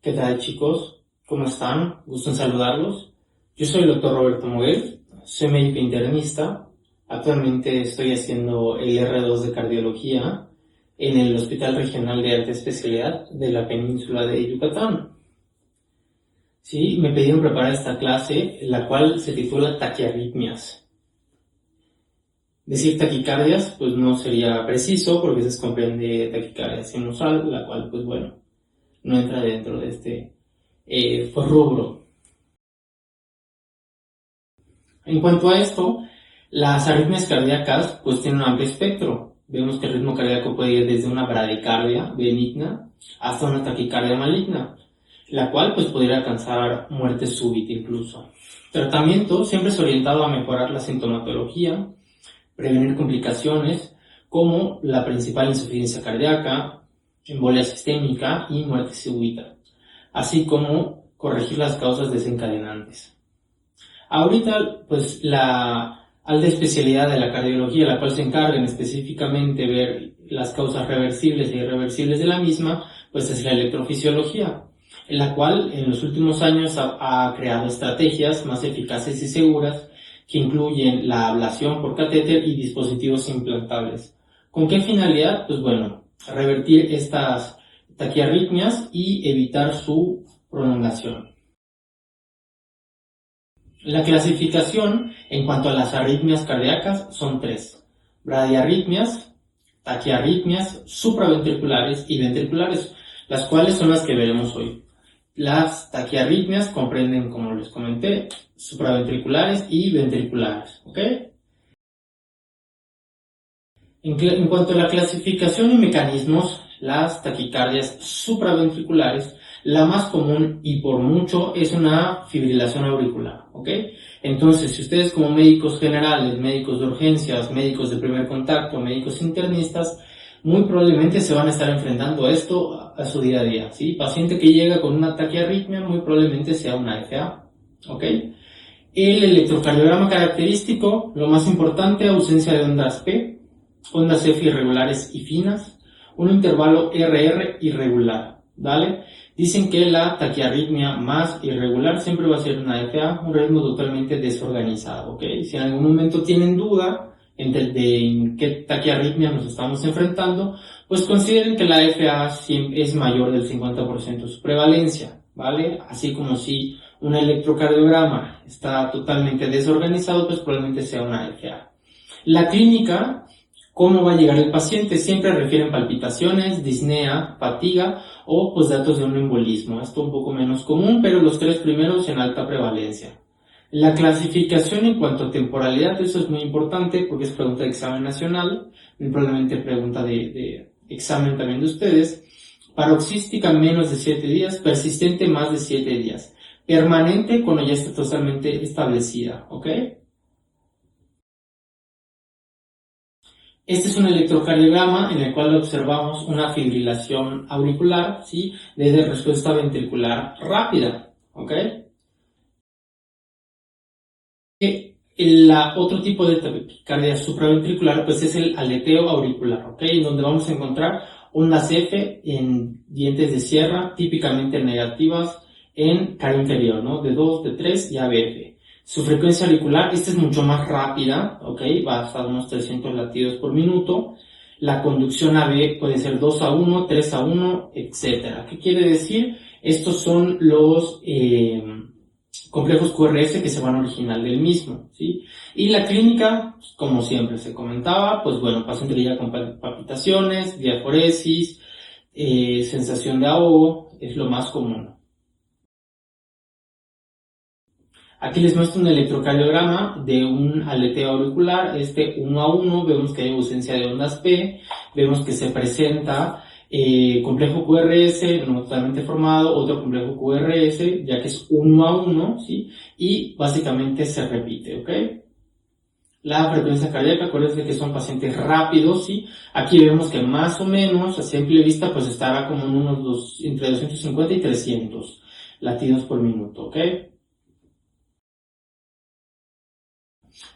¿Qué tal, chicos? ¿Cómo están? Gusto en saludarlos. Yo soy el doctor Roberto Moguel, soy médico internista. Actualmente estoy haciendo el R2 de cardiología en el Hospital Regional de Alta Especialidad de la península de Yucatán. Sí, me pidieron preparar esta clase, la cual se titula Taquiarritmias. Decir taquicardias, pues no sería preciso porque se comprende taquicardia sinusal, la cual, pues bueno, no entra dentro de este rubro. En cuanto a esto, las arritmias cardíacas pues tienen un amplio espectro. Vemos que el ritmo cardíaco puede ir desde una bradicardia benigna hasta una taquicardia maligna, la cual pues podría alcanzar muerte súbita incluso. Tratamiento siempre es orientado a mejorar la sintomatología, prevenir complicaciones como la principal insuficiencia cardíaca, embolia sistémica y muerte súbita, así como corregir las causas desencadenantes. Ahorita, pues la alta especialidad de la cardiología, la cual se encarga en específicamente ver las causas reversibles e irreversibles de la misma, pues es la electrofisiología, en la cual en los últimos años ha creado estrategias más eficaces y seguras que incluyen la ablación por catéter y dispositivos implantables. ¿Con qué finalidad? Pues bueno, revertir estas taquiarritmias y evitar su prolongación. La clasificación en cuanto a las arritmias cardíacas son tres: bradiarritmias, taquiarritmias supraventriculares y ventriculares, las cuales son las que veremos hoy. Las taquiarritmias comprenden, como les comenté, supraventriculares y ventriculares, ¿ok? En cuanto a la clasificación y mecanismos, las taquicardias supraventriculares, la más común y por mucho es una fibrilación auricular, ¿ok? Entonces, si ustedes como médicos generales, médicos de urgencias, médicos de primer contacto, médicos internistas, muy probablemente se van a estar enfrentando a esto a su día a día, ¿sí? Paciente que llega con una taquiarritmia muy probablemente sea una FA, ¿ok? El electrocardiograma característico, lo más importante, ausencia de ondas P, ondas F irregulares y finas, un intervalo RR irregular, ¿vale? Dicen que la taquiarritmia más irregular siempre va a ser una FA, un ritmo totalmente desorganizado, ¿ok? Si en algún momento tienen duda de en qué taquiarritmia nos estamos enfrentando, pues consideren que la FA es mayor del 50% de su prevalencia, ¿vale? Así como si un electrocardiograma está totalmente desorganizado, pues probablemente sea una FA. La clínica, ¿cómo va a llegar el paciente? Siempre refieren palpitaciones, disnea, fatiga o pues datos de un embolismo. Esto un poco menos común, pero los tres primeros en alta prevalencia. La clasificación en cuanto a temporalidad, eso es muy importante porque es pregunta de examen nacional, muy probablemente pregunta de examen también de ustedes. Paroxística menos de 7 días, persistente más de 7 días, permanente cuando ya está totalmente establecida, ¿ok? Este es un electrocardiograma en el cual observamos una fibrilación auricular, ¿sí? De respuesta ventricular rápida, ¿ok? Otro tipo de taquicardia supraventricular pues es el aleteo auricular, ¿ok? En donde vamos a encontrar ondas F en dientes de sierra, típicamente negativas en cara inferior, ¿no? De 2, de 3 y ABF. Su frecuencia auricular, esta es mucho más rápida, ¿ok? Va hasta unos 300 latidos por minuto. La conducción AB puede ser 2 a 1, 3 a 1, etc. ¿Qué quiere decir? Estos son los complejos QRS que se van a original del mismo, ¿sí? Y la clínica, como siempre se comentaba, pues bueno, paciente que llega con palpitaciones, diaforesis, sensación de ahogo, es lo más común. Aquí les muestro un electrocardiograma de un aleteo auricular, 1 a 1, vemos que hay ausencia de ondas P, vemos que se presenta complejo QRS no totalmente formado, otro complejo QRS, ya que es 1 a 1, ¿sí? Y básicamente se repite, ¿ok? La frecuencia cardíaca, acuérdense que son pacientes rápidos, ¿sí? Aquí vemos que más o menos, a simple vista, pues estará como en entre 250 y 300 latidos por minuto, ¿ok?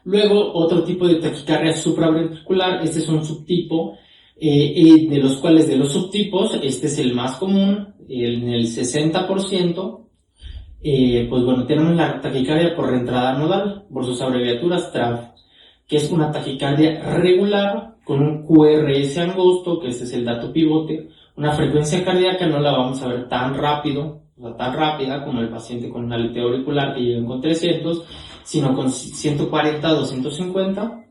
Luego, otro tipo de taquicardia supraventricular, este es un subtipo de los cuales de los subtipos, este es el más común, en el 60%. Pues bueno, tenemos la taquicardia por reentrada nodal, por sus abreviaturas TRAV, que es una taquicardia regular con un QRS angosto, que este es el dato pivote. Una frecuencia cardíaca no la vamos a ver tan rápido, o sea, tan rápida como el paciente con un aleteo auricular que llega con 300, sino con 140 a 250,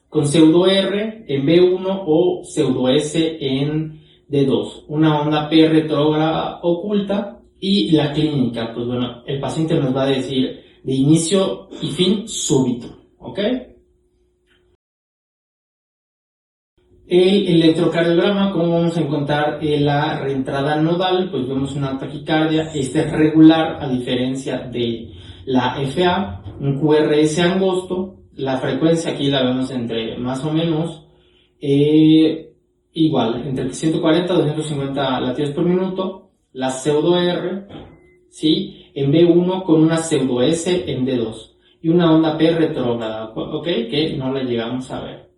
con pseudo R en B1 o pseudo S en D2, una onda P retrógrada oculta. Y la clínica, pues bueno, el paciente nos va a decir de inicio y fin súbito, ¿ok? El electrocardiograma, ¿cómo vamos a encontrar la reentrada nodal? Pues vemos una taquicardia, esta es regular a diferencia de la FA, un QRS angosto, la frecuencia aquí la vemos entre más o menos igual, entre 140 y 250 latidos por minuto, la pseudo R, ¿sí? En B1 con una pseudo S en D2 y una onda P retrógrada, ¿ok? Que no la llegamos a ver.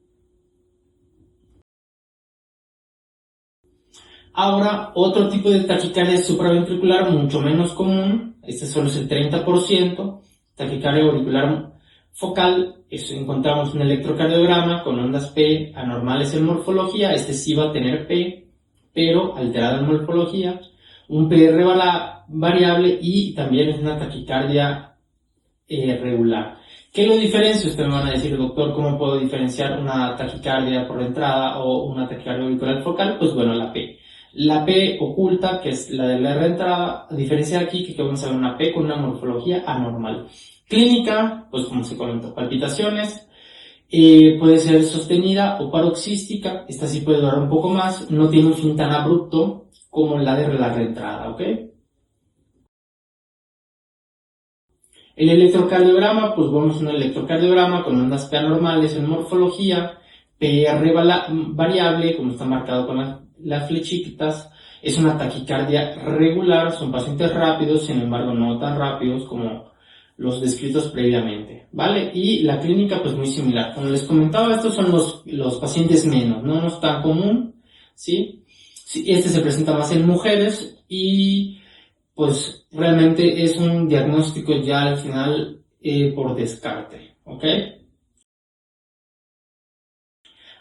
Ahora, otro tipo de taquicardia supraventricular mucho menos común, este solo es el 30%, taquicardia auricular focal, encontramos un electrocardiograma con ondas P anormales en morfología, este sí va a tener P, pero alterada en morfología, un PR variable y también es una taquicardia regular. ¿Qué lo diferencia? Ustedes me van a decir, doctor, ¿cómo puedo diferenciar una taquicardia por entrada o una taquicardia auricular focal? Pues bueno, la P. La P oculta, que es la de la reentrada, a diferencia de aquí, que vamos a ver una P con una morfología anormal. Clínica, pues como se comentó, palpitaciones, puede ser sostenida o paroxística, esta sí puede durar un poco más, no tiene un fin tan abrupto como la de la reentrada, ¿ok? El electrocardiograma, pues vemos un electrocardiograma con ondas P anormales en morfología, PR variable, como está marcado con las flechitas, es una taquicardia regular, son pacientes rápidos, sin embargo no tan rápidos como los descritos previamente, ¿vale? Y la clínica, pues muy similar. Como les comentaba, estos son los pacientes menos, no es tan común, ¿sí? Este se presenta más en mujeres y pues realmente es un diagnóstico ya al final por descarte, ¿ok?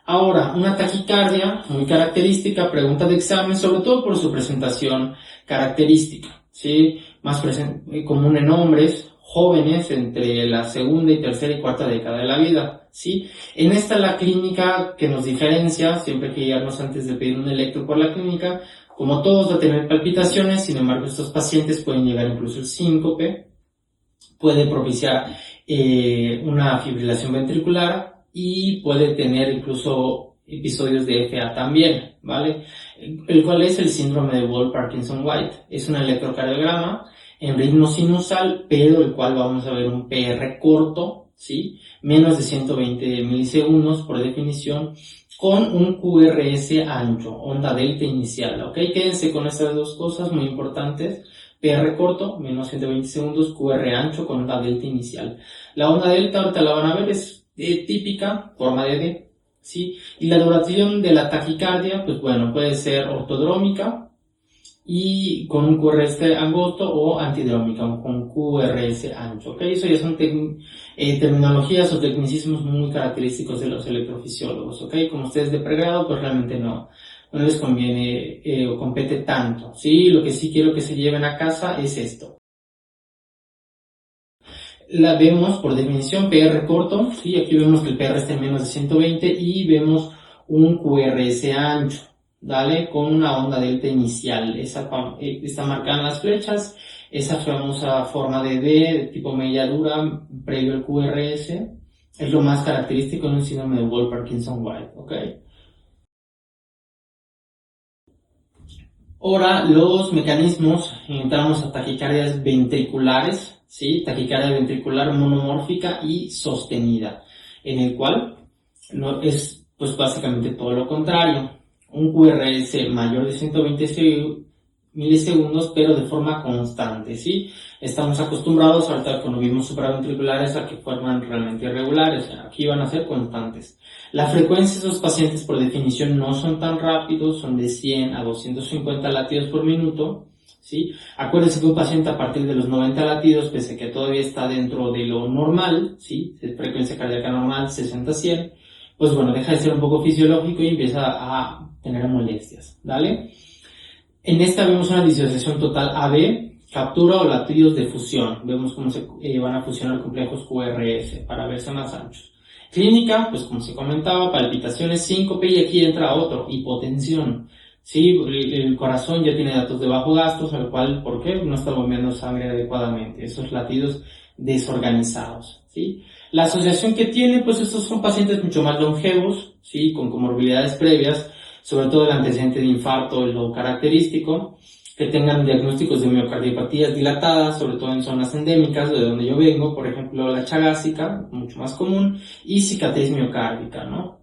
Ahora, una taquicardia muy característica, pregunta de examen, sobre todo por su presentación característica, ¿sí? Más común en hombres jóvenes entre la segunda y tercera y cuarta década de la vida, ¿sí? En esta la clínica que nos diferencia, siempre hay que guiarnos antes de pedir un electro por la clínica, como todos va a tener palpitaciones, sin embargo estos pacientes pueden llegar incluso al síncope, puede propiciar una fibrilación ventricular y puede tener incluso episodios de FA también, ¿vale? El cual es el síndrome de Wolff-Parkinson-White. Es un electrocardiograma en ritmo sinusal, pero el cual vamos a ver un PR corto, ¿sí? Menos de 120 milisegundos por definición, con un QRS ancho, onda delta inicial, ¿ok? Quédense con estas dos cosas muy importantes. PR corto, menos 120 segundos, QR ancho con onda delta inicial. La onda delta, ahorita la van a ver, es típica, forma de D, ¿sí? Y la duración de la taquicardia, pues bueno, puede ser ortodrómica y con un QRS angosto o antidrómica, con QRS ancho, ¿ok? Eso ya son terminologías o tecnicismos muy característicos de los electrofisiólogos, ¿ok? Como ustedes de pregrado, pues realmente no les conviene o compete tanto, ¿sí? Lo que sí quiero que se lleven a casa es esto. La vemos por definición PR corto, ¿sí? Aquí vemos que el PR está en menos de 120 y vemos un QRS ancho, ¿vale? Con una onda delta inicial. Está marcada en las flechas, esa famosa forma de D, de tipo media dura, previo al QRS, es lo más característico de un síndrome de Wolff-Parkinson-White, ¿ok? Ahora, los mecanismos, entramos a taquicardias ventriculares, ¿sí? Taquicardia ventricular monomórfica y sostenida, en el cual no, es pues básicamente todo lo contrario. Un QRS mayor de 120 milisegundos, pero de forma constante, ¿sí? Estamos acostumbrados ahorita cuando vimos supraventriculares a que forman realmente irregulares, aquí van a ser constantes. La frecuencia de esos pacientes por definición no son tan rápidos, son de 100 a 250 latidos por minuto, ¿sí? Acuérdense que un paciente a partir de los 90 latidos, pese a que todavía está dentro de lo normal, ¿sí? De frecuencia cardíaca normal, 60-100, pues bueno, deja de ser un poco fisiológico y empieza a tener molestias, ¿vale? En esta vemos una disociación total AB, captura o latidos de fusión. Vemos cómo se van a fusionar complejos QRS para verse más anchos. Clínica, pues como se comentaba, palpitaciones, síncope, y aquí entra otro, hipotensión. Sí, el corazón ya tiene datos de bajo gasto, al cual, ¿por qué? No está bombeando sangre adecuadamente. Esos latidos desorganizados, ¿sí? La asociación que tiene, pues estos son pacientes mucho más longevos, ¿sí? Con comorbilidades previas, sobre todo el antecedente de infarto es lo característico, que tengan diagnósticos de miocardiopatías dilatadas, sobre todo en zonas endémicas, de donde yo vengo, por ejemplo la chagásica, mucho más común, y cicatriz miocárdica, ¿no?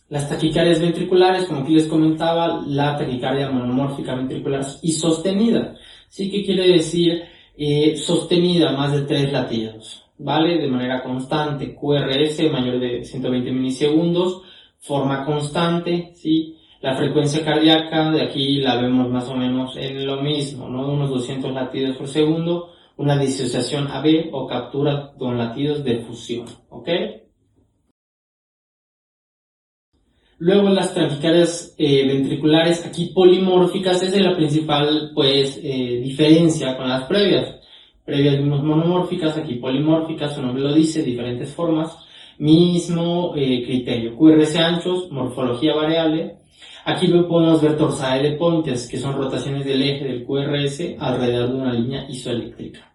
Las taquicardias ventriculares, como aquí les comentaba, la taquicardia monomórfica ventricular y sostenida. ¿Sí? ¿Qué quiere decir? Sostenida más de 3 latidos, ¿vale? De manera constante, QRS mayor de 120 milisegundos, forma constante, ¿sí? La frecuencia cardíaca, de aquí la vemos más o menos en lo mismo, ¿no? Unos 200 latidos por segundo, una disociación AB o captura con latidos de fusión, ¿ok? Luego las taquicardias ventriculares, aquí polimórficas, esa es la principal pues diferencia con las previas. Previas vimos monomórficas, aquí polimórficas, su nombre lo dice, diferentes formas. Mismo criterio, QRS anchos, morfología variable. Aquí podemos ver torsade de Pointers, que son rotaciones del eje del QRS alrededor de una línea isoeléctrica.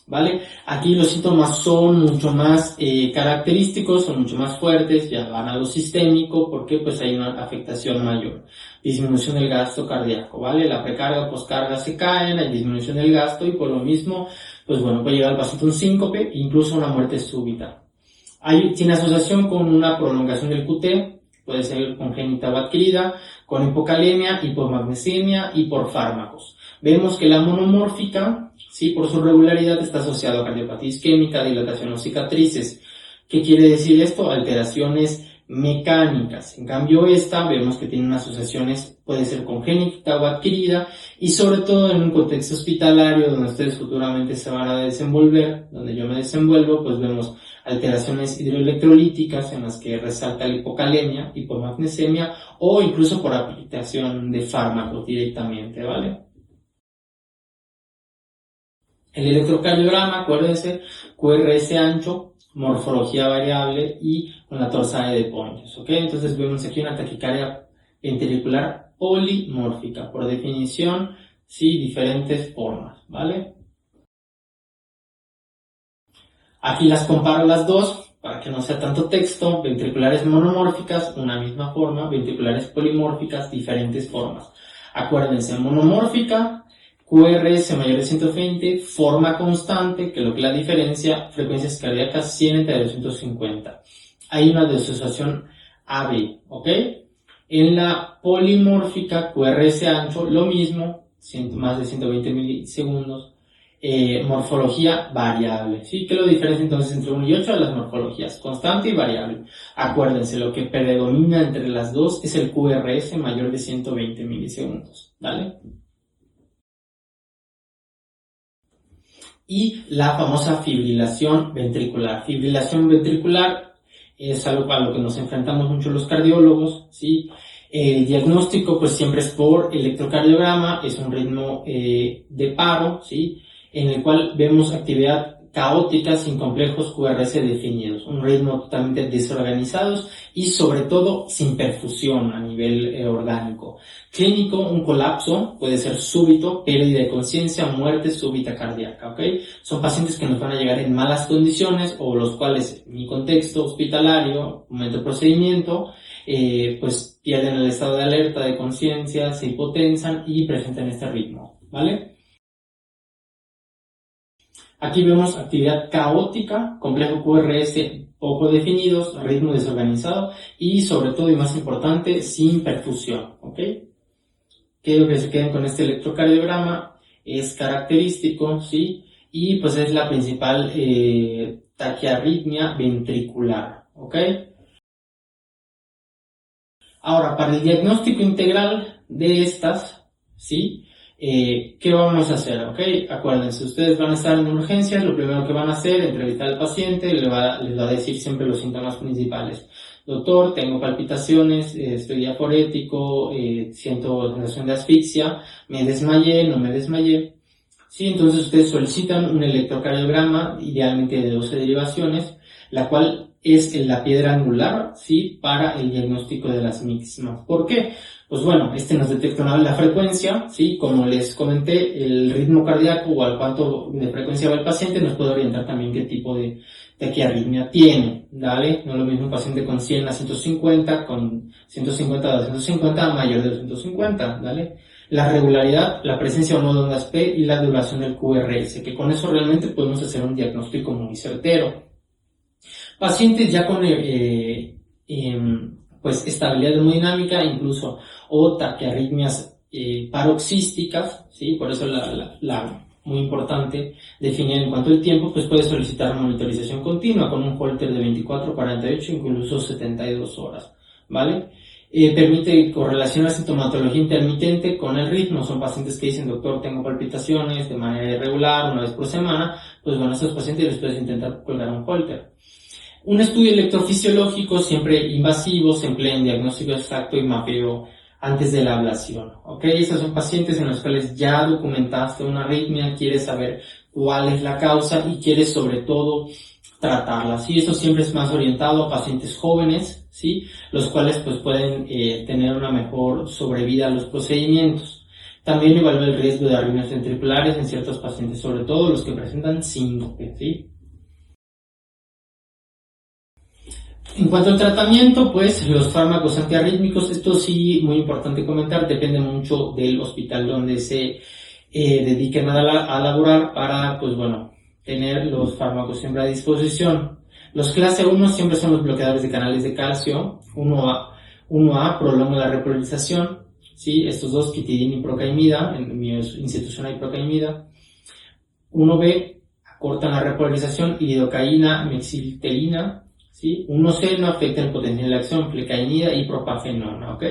¿Vale? Aquí los síntomas son mucho más característicos, son mucho más fuertes, ya van a lo sistémico, porque pues hay una afectación mayor. Disminución del gasto cardíaco, ¿vale? La precarga, poscarga se caen, hay disminución del gasto y por lo mismo, pues bueno, puede llegar al paciente un síncope, incluso una muerte súbita. Tiene asociación con una prolongación del QT, puede ser congénita o adquirida, con hipocalemia, hipomagnesemia y por fármacos. Vemos que la monomórfica, sí, por su regularidad está asociado a cardiopatía isquémica, dilatación o cicatrices. ¿Qué quiere decir esto? Alteraciones mecánicas. En cambio esta vemos que tiene unas asociaciones, puede ser congénita o adquirida, y sobre todo en un contexto hospitalario donde ustedes futuramente se van a desenvolver, donde yo me desenvuelvo, pues vemos alteraciones hidroelectrolíticas en las que resalta la hipocalemia, hipomagnesemia o incluso por aplicación de fármacos directamente, ¿vale? El electrocardiograma, acuérdense, QRS ancho, morfología variable y con la torsade de Pointers, ¿ok? Entonces vemos aquí una taquicardia ventricular polimórfica, por definición, sí, diferentes formas, ¿vale? Aquí las comparo las dos, para que no sea tanto texto, ventriculares monomórficas, una misma forma, ventriculares polimórficas, diferentes formas. Acuérdense, monomórfica, QRS mayor de 120, forma constante, que lo que la diferencia, frecuencias cardíacas 100 entre 250. Hay una disociación AB, ¿ok? En la polimórfica, QRS ancho, lo mismo, más de 120 milisegundos, morfología variable, ¿sí? ¿Qué lo diferencia entonces entre 1 y 8? Las morfologías, constante y variable. Acuérdense, lo que predomina entre las dos es el QRS mayor de 120 milisegundos, ¿vale? Y la famosa fibrilación ventricular. Fibrilación ventricular es algo a lo que nos enfrentamos mucho los cardiólogos, ¿sí? El diagnóstico pues siempre es por electrocardiograma, es un ritmo de paro, ¿sí? En el cual vemos actividad caótica sin complejos QRS definidos, un ritmo totalmente desorganizados y sobre todo sin perfusión a nivel orgánico. Clínico, un colapso, puede ser súbito, pérdida de conciencia, muerte súbita cardíaca, ¿ok? Son pacientes que nos van a llegar en malas condiciones o los cuales, en mi contexto hospitalario, momento de procedimiento, pues pierden el estado de alerta, de conciencia, se hipotensan y presentan este ritmo, ¿vale? Aquí vemos actividad caótica, complejo QRS poco definidos, ritmo desorganizado y sobre todo y más importante, sin perfusión, ¿ok? quiero que se queden con este electrocardiograma, es característico, ¿sí? Y pues es la principal taquiarritmia ventricular, ¿ok? Ahora, para el diagnóstico integral de estas, ¿sí? ¿Qué vamos a hacer? ¿Ok? Acuérdense, ustedes van a estar en urgencias, lo primero que van a hacer, entrevistar al paciente, les va a decir siempre los síntomas principales. Doctor, tengo palpitaciones, estoy diaforético, siento sensación de asfixia, me desmayé, no me desmayé. Sí, entonces ustedes solicitan un electrocardiograma, idealmente de 12 derivaciones, la cual es la piedra angular, ¿sí? Para el diagnóstico de las mismas. ¿Por qué? Pues bueno, este nos detecta la frecuencia, ¿sí? Como les comenté, el ritmo cardíaco o al cuánto de frecuencia va el paciente nos puede orientar también qué tipo de taquiarritmia tiene, ¿vale? No es lo mismo un paciente con 100 a 150, con 150 a 250, mayor de 250, ¿vale? La regularidad, la presencia o no de ondas P y la duración del QRS, que con eso realmente podemos hacer un diagnóstico muy certero. Pacientes ya con pues estabilidad hemodinámica, incluso o taquiarritmias paroxísticas, ¿sí? Por eso muy importante definir en cuanto al tiempo, pues puede solicitar monitorización continua con un Holter de 24, 48, incluso 72 horas, ¿vale? Permite correlación la sintomatología intermitente con el ritmo. Son pacientes que dicen, doctor, tengo palpitaciones de manera irregular, una vez por semana. Pues bueno, a estos pacientes les puedes intentar colgar un Holter. Un estudio electrofisiológico, siempre invasivo, se emplea en diagnóstico exacto y mapeo antes de la ablación. ¿Ok? Esos son pacientes en los cuales ya documentaste una arritmia, quieres saber cuál es la causa y quieres sobre todo tratarla. ¿Sí? Esto siempre es más orientado a pacientes jóvenes, ¿sí? Los cuales pues pueden tener una mejor sobrevida a los procedimientos. También evalúa el riesgo de arritmias ventriculares en ciertos pacientes, sobre todo los que presentan síncope, ¿sí? En cuanto al tratamiento, pues los fármacos antiarrítmicos, esto sí, muy importante comentar, depende mucho del hospital donde se dediquen a laborar para, pues bueno, tener los fármacos siempre a disposición. Los clase 1 siempre son los bloqueadores de canales de calcio, 1A prolonga la repolarización, ¿sí? Estos dos, quitidina y procaimida, en mi institución hay procaimida. 1B acortan la repolarización, lidocaína, mexilterina, ¿sí? 1C no afecta el potencial de acción, flecainida y propafenona, ¿ok?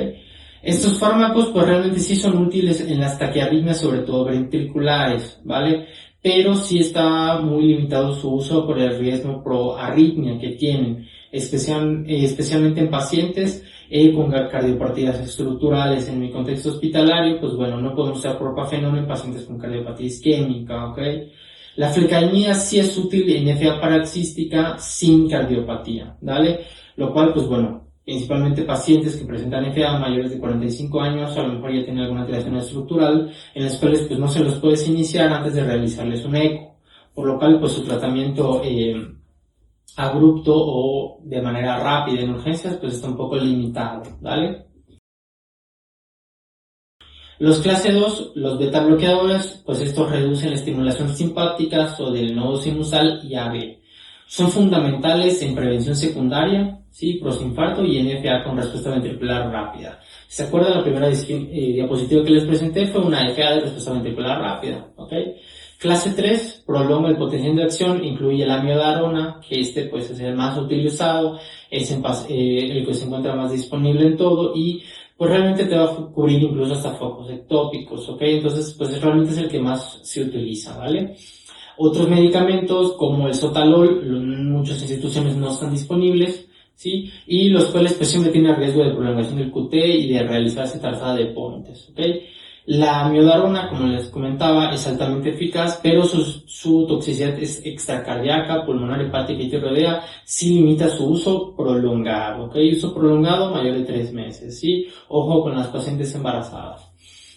Estos fármacos pues realmente sí son útiles en las taquiarritmias, sobre todo ventriculares, ¿vale? Pero sí está muy limitado su uso por el riesgo proarritmia que tienen, especialmente en pacientes con cardiopatías estructurales. En mi contexto hospitalario, pues bueno, no podemos usar propafenona en pacientes con cardiopatía isquémica, ¿ok? La flecainida sí es útil en FA paroxística sin cardiopatía, ¿vale? Lo cual, pues bueno, principalmente pacientes que presentan FA mayores de 45 años, a lo mejor ya tienen alguna alteración estructural, en las cuales pues no se los puedes iniciar antes de realizarles un eco, por lo cual pues su tratamiento abrupto o de manera rápida en urgencias pues está un poco limitado, ¿vale? Los clase 2, los beta bloqueadores, pues estos reducen la estimulación simpática o del nodo sinusal y AB. Son fundamentales en prevención secundaria, ¿sí? Prosinfarto y en FA con respuesta ventricular rápida. ¿Se acuerdan? La primera diapositiva que les presenté fue una FA de respuesta ventricular rápida, ¿ok? Clase 3, prolonga el potencial de acción, incluye la amiodarona, que pues es el más utilizado, es el que se encuentra más disponible en todo y pues realmente te va a cubrir incluso hasta focos ectópicos, ¿ok? Entonces, pues realmente es el que más se utiliza, ¿vale? Otros medicamentos como el sotalol, en muchas instituciones no están disponibles, ¿sí? Y los cuales pues siempre tienen riesgo de prolongación del QT y de realizarse tarzada de Pontes, ¿ok? La amiodarona, como les comentaba, es altamente eficaz, pero su toxicidad es extracardíaca, pulmonar, hepática y tiroidea, sí limita su uso prolongado, ¿ok? Uso prolongado mayor de 3 meses, ¿sí? Ojo con las pacientes embarazadas.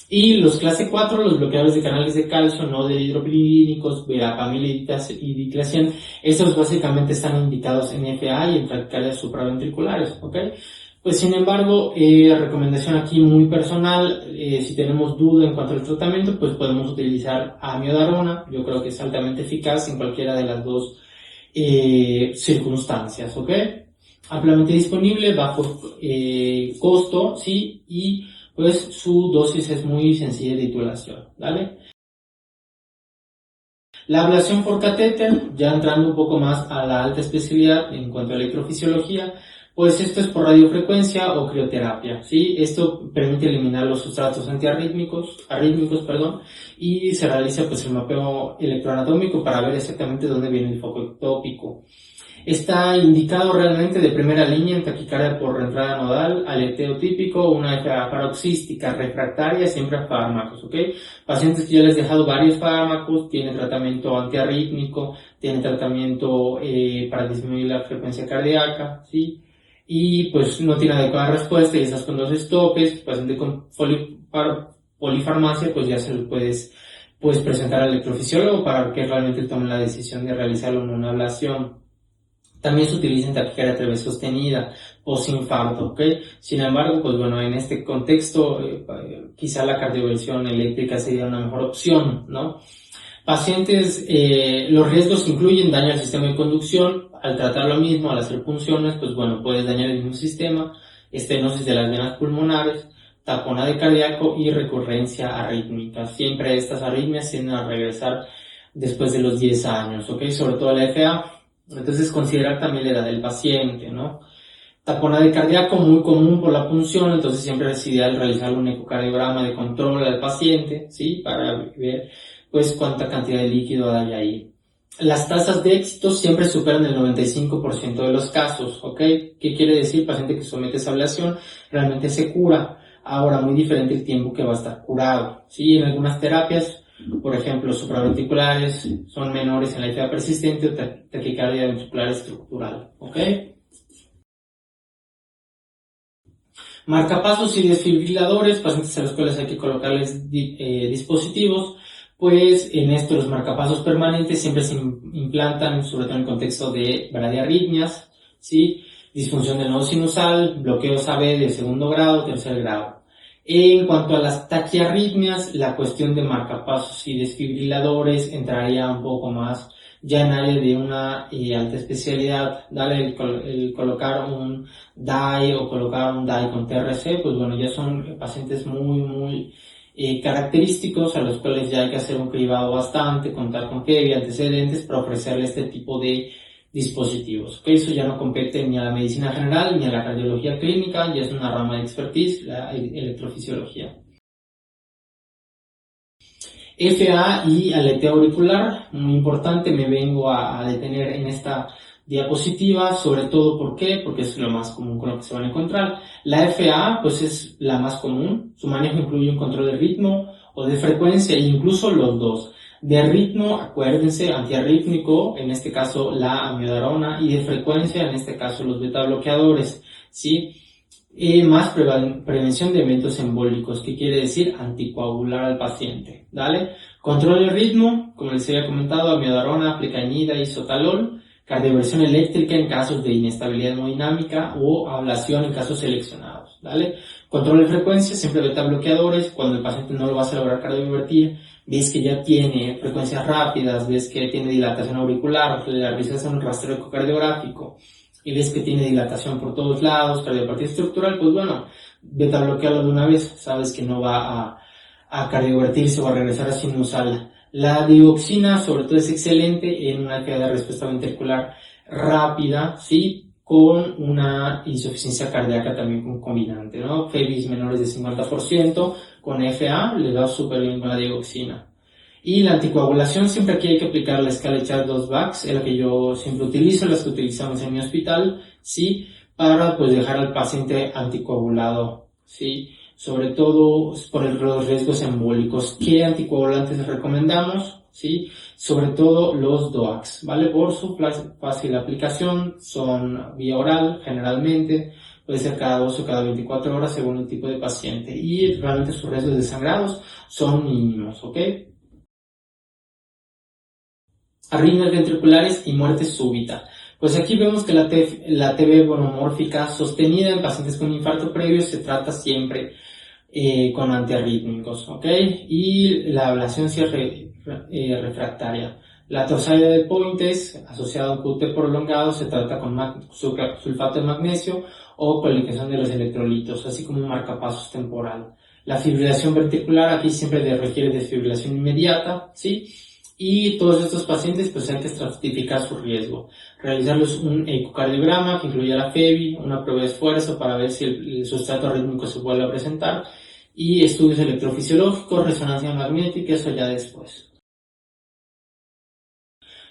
Y los clase 4, los bloqueadores de canales de calcio, no de hidropirínicos, verapamil y diclasian, estos básicamente están indicados en FA y en taquicardias supraventriculares, ¿ok? Pues sin embargo, recomendación aquí muy personal, si tenemos duda en cuanto al tratamiento, pues podemos utilizar amiodarona, yo creo que es altamente eficaz en cualquiera de las dos circunstancias, ¿ok? Ampliamente disponible, bajo costo, ¿sí? Y pues su dosis es muy sencilla de titulación, ¿vale? La ablación por catéter, ya entrando un poco más a la alta especialidad en cuanto a electrofisiología, pues esto es por radiofrecuencia o crioterapia, ¿sí? Esto permite eliminar los sustratos arrítmicos, perdón, y se realiza pues el mapeo electroanatómico para ver exactamente dónde viene el foco ectópico. Está indicado realmente de primera línea en taquicardia por entrada nodal, aleteo típico, una FA paroxística refractaria, siempre a fármacos, ¿ok? Pacientes que ya les he dejado varios fármacos, tiene tratamiento antiarrítmico, tiene tratamiento para disminuir la frecuencia cardíaca, ¿sí? Y pues no tiene adecuada respuesta y esas con los estopes, paciente con polifarmacia, pues ya se lo puedes presentar al electrofisiólogo para que realmente tome la decisión de realizarlo en una ablación. También se utiliza en taquicardia ATV sostenida, posinfarto, ¿ok? Sin embargo, pues bueno, en este contexto, quizá la cardioversión eléctrica sería una mejor opción, ¿no? Pacientes, los riesgos incluyen daño al sistema de conducción, al tratar lo mismo, al hacer punciones, pues bueno, puedes dañar el mismo sistema, estenosis de las venas pulmonares, taponado cardíaco y recurrencia arrítmica. Siempre estas arritmias tienden a regresar después de los 10 años, ¿ok? Sobre todo la FA. Entonces considerar también la edad del paciente, ¿no? Taponado cardíaco muy común por la punción, entonces siempre es ideal realizar un ecocardiograma de control al paciente, ¿sí? Para ver, pues, cuánta cantidad de líquido hay ahí. Las tasas de éxito siempre superan el 95% de los casos, ¿ok? ¿Qué quiere decir? Paciente que somete a ablación realmente se cura. Ahora, muy diferente el tiempo que va a estar curado, ¿sí? En algunas terapias, por ejemplo, supraventriculares, son menores en la FA persistente o taquicardia ventricular estructural, ¿ok? Marcapasos y desfibriladores, pacientes a los cuales hay que colocarles dispositivos, pues en estos los marcapasos permanentes siempre se implantan, sobre todo en el contexto de bradiarritmias, ¿sí? Disfunción del nodo sinusal, bloqueos AB de segundo grado, tercer grado. En cuanto a las taquiarritmias, la cuestión de marcapasos y desfibriladores entraría un poco más ya en área de una alta especialidad, dale el colocar un DAI o colocar un DAI con TRC, pues bueno, ya son pacientes muy característicos a los cuales ya hay que hacer un cribado bastante, contar con previa antecedentes para ofrecerle este tipo de dispositivos. ¿Okay? Eso ya no compete ni a la medicina general ni a la cardiología clínica, ya es una rama de expertise, la electrofisiología. FA y aleteo auricular, muy importante, me vengo a detener en esta diapositiva, sobre todo ¿por qué? Porque es lo más común con lo que se van a encontrar. La FA pues es la más común, su manejo incluye un control de ritmo o de frecuencia e incluso los dos. De ritmo, acuérdense, antiarrítmico, en este caso la amiodarona, y de frecuencia, en este caso los beta bloqueadores, ¿sí? Más prevención de eventos embólicos, que quiere decir anticoagular al paciente, ¿vale? Control de ritmo, como les había comentado, amiodarona, plecainida, isotalol, cardioversión eléctrica en casos de inestabilidad hemodinámica o ablación en casos seleccionados, ¿vale? Control de frecuencia, siempre beta bloqueadores, cuando el paciente no lo vas a lograr cardiovertir, ves que ya tiene frecuencias rápidas, ves que tiene dilatación auricular, le realizas un rastreo ecocardiográfico, y ves que tiene dilatación por todos lados, cardiopatía estructural, pues bueno, beta bloquearlo de una vez, sabes que no va a cardiovertirse o a regresar a sinusal. La dioxina, sobre todo, es excelente en una caída de respuesta ventricular rápida, ¿sí? Con una insuficiencia cardíaca también concomitante, ¿no? FEBIs menores de 50%, con FA le va súper bien con la dioxina. Y la anticoagulación, siempre aquí hay que aplicar la escala de Charles-Bach, es la que yo siempre utilizo, las que utilizamos en mi hospital, ¿sí? Para pues dejar al paciente anticoagulado, ¿sí? Sobre todo por los riesgos embólicos. ¿Qué anticoagulantes recomendamos? ¿Sí? Sobre todo los DOACs, ¿vale? Por su fácil aplicación, son vía oral generalmente, puede ser cada 2 o cada 24 horas según el tipo de paciente, y realmente sus riesgos de sangrados son mínimos, ¿ok? Arritmias ventriculares y muerte súbita. Pues aquí vemos que la TB monomórfica sostenida en pacientes con infarto previo se trata siempre con antiarrítmicos, ¿ok? Y la ablación sí es refractaria. La torsalidad de Pointes asociada a un QT prolongado se trata con sulfato de magnesio o colificación de los electrolitos, así como un marcapasos temporal. La fibrilación ventricular aquí siempre requiere desfibrilación inmediata, ¿sí? Y todos estos pacientes pues hay que estratificar su riesgo. Realizarles un ecocardiograma que incluya la FEBI, una prueba de esfuerzo para ver si el sustrato rítmico se vuelve a presentar y estudios electrofisiológicos, resonancia magnética, eso ya después.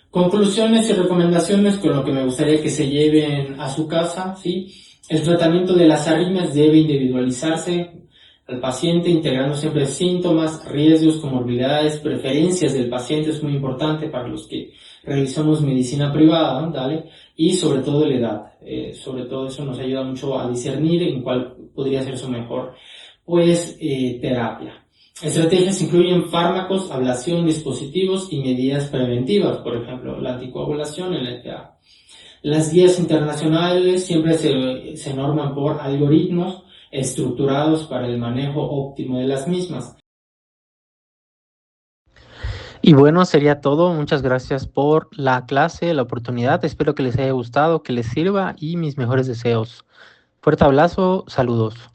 Conclusiones y recomendaciones con lo que me gustaría que se lleven a su casa, ¿sí? El tratamiento de las arritmias debe individualizarse al paciente, integrando siempre síntomas, riesgos, comorbilidades, preferencias del paciente, es muy importante para los que realizamos medicina privada, ¿vale? Y sobre todo la edad, sobre todo eso nos ayuda mucho a discernir en cuál podría ser su mejor, pues, terapia. Estrategias incluyen fármacos, ablación, dispositivos y medidas preventivas, por ejemplo, la anticoagulación, el ETA. Las guías internacionales siempre se norman por algoritmos estructurados para el manejo óptimo de las mismas. Y bueno, sería todo. Muchas gracias por la clase, la oportunidad. Espero que les haya gustado, que les sirva y mis mejores deseos. Fuerte abrazo, saludos.